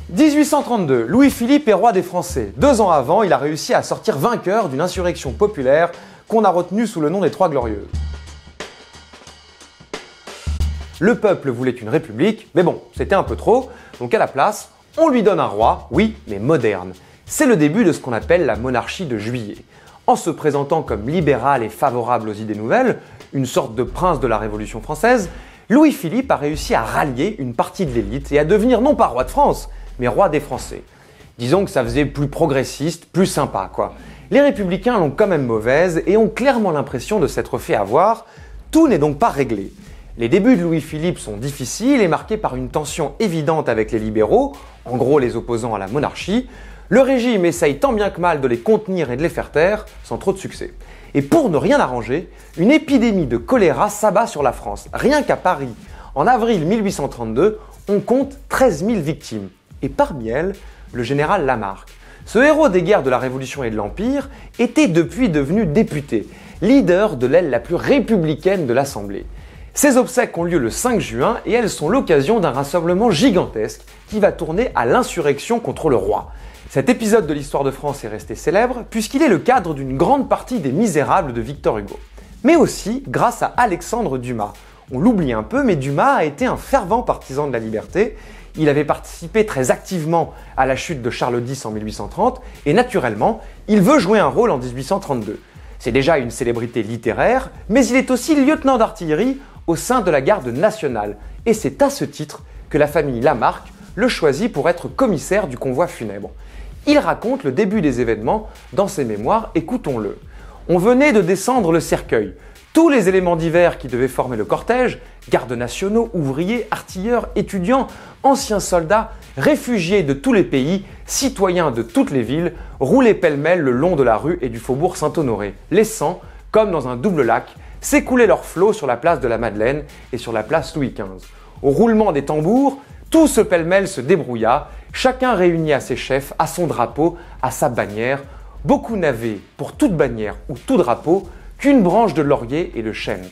1832, Louis-Philippe est roi des Français. 2 ans avant, il a réussi à sortir vainqueur d'une insurrection populaire qu'on a retenue sous le nom des Trois Glorieuses. Le peuple voulait une république, mais bon, c'était un peu trop, donc à la place, on lui donne un roi, oui, mais moderne. C'est le début de ce qu'on appelle la monarchie de Juillet. En se présentant comme libéral et favorable aux idées nouvelles, une sorte de prince de la Révolution française, Louis-Philippe a réussi à rallier une partie de l'élite et à devenir non pas roi de France, mais roi des Français. Disons que ça faisait plus progressiste, plus sympa quoi. Les républicains l'ont quand même mauvaise et ont clairement l'impression de s'être fait avoir. Tout n'est donc pas réglé. Les débuts de Louis-Philippe sont difficiles et marqués par une tension évidente avec les libéraux, en gros les opposants à la monarchie. Le régime essaye tant bien que mal de les contenir et de les faire taire, sans trop de succès. Et pour ne rien arranger, une épidémie de choléra s'abat sur la France. Rien qu'à Paris, en avril 1832, on compte 13 000 victimes. Et parmi elles, le général Lamarque. Ce héros des guerres de la Révolution et de l'Empire était depuis devenu député, leader de l'aile la plus républicaine de l'Assemblée. Ces obsèques ont lieu le 5 juin et elles sont l'occasion d'un rassemblement gigantesque qui va tourner à l'insurrection contre le roi. Cet épisode de l'histoire de France est resté célèbre puisqu'il est le cadre d'une grande partie des Misérables de Victor Hugo. Mais aussi grâce à Alexandre Dumas. On l'oublie un peu, mais Dumas a été un fervent partisan de la liberté. Il avait participé très activement à la chute de Charles X en 1830 et naturellement, il veut jouer un rôle en 1832. C'est déjà une célébrité littéraire, mais il est aussi lieutenant d'artillerie au sein de la garde nationale. Et c'est à ce titre que la famille Lamarque le choisit pour être commissaire du convoi funèbre. Il raconte le début des événements dans ses mémoires, écoutons-le. On venait de descendre le cercueil. Tous les éléments divers qui devaient former le cortège, gardes nationaux, ouvriers, artilleurs, étudiants, anciens soldats, réfugiés de tous les pays, citoyens de toutes les villes, roulaient pêle-mêle le long de la rue et du faubourg Saint-Honoré, laissant, comme dans un double lac, s'écouler leur flot sur la place de la Madeleine et sur la place Louis XV. Au roulement des tambours, tout ce pêle-mêle se débrouilla, chacun réuni à ses chefs, à son drapeau, à sa bannière. Beaucoup n'avaient, pour toute bannière ou tout drapeau, qu'une branche de laurier et le chêne.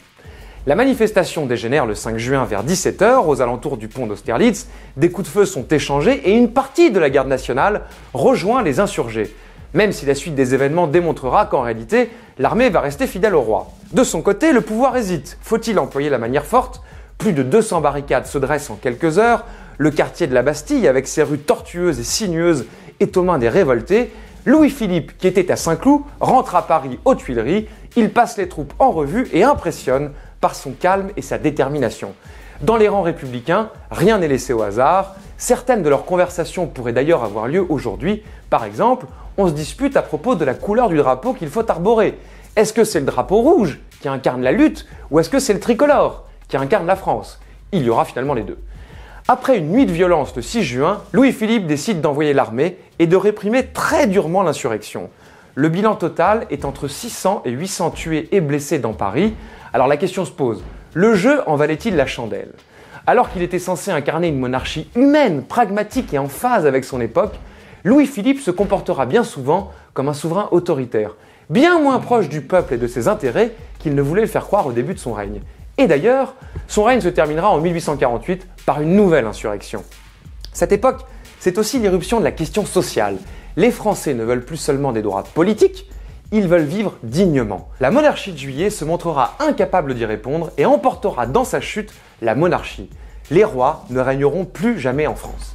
La manifestation dégénère le 5 juin vers 17 h aux alentours du pont d'Austerlitz. Des coups de feu sont échangés et une partie de la garde nationale rejoint les insurgés. Même si la suite des événements démontrera qu'en réalité, l'armée va rester fidèle au roi. De son côté, le pouvoir hésite. Faut-il employer la manière forte ? Plus de 200 barricades se dressent en quelques heures. Le quartier de la Bastille, avec ses rues tortueuses et sinueuses, est aux mains des révoltés. Louis-Philippe, qui était à Saint-Cloud, rentre à Paris aux Tuileries. Il passe les troupes en revue et impressionne par son calme et sa détermination. Dans les rangs républicains, rien n'est laissé au hasard. Certaines de leurs conversations pourraient d'ailleurs avoir lieu aujourd'hui. Par exemple, on se dispute à propos de la couleur du drapeau qu'il faut arborer. Est-ce que c'est le drapeau rouge qui incarne la lutte ou est-ce que c'est le tricolore qui incarne la France? Il y aura finalement les deux. Après une nuit de violence le 6 juin, Louis-Philippe décide d'envoyer l'armée et de réprimer très durement l'insurrection. Le bilan total est entre 600 et 800 tués et blessés dans Paris. Alors la question se pose, le jeu en valait-il la chandelle? Alors qu'il était censé incarner une monarchie humaine, pragmatique et en phase avec son époque, Louis-Philippe se comportera bien souvent comme un souverain autoritaire, bien moins proche du peuple et de ses intérêts qu'il ne voulait le faire croire au début de son règne. Et d'ailleurs, son règne se terminera en 1848 par une nouvelle insurrection. Cette époque, c'est aussi l'irruption de la question sociale. Les Français ne veulent plus seulement des droits politiques, ils veulent vivre dignement. La monarchie de Juillet se montrera incapable d'y répondre et emportera dans sa chute la monarchie. Les rois ne régneront plus jamais en France.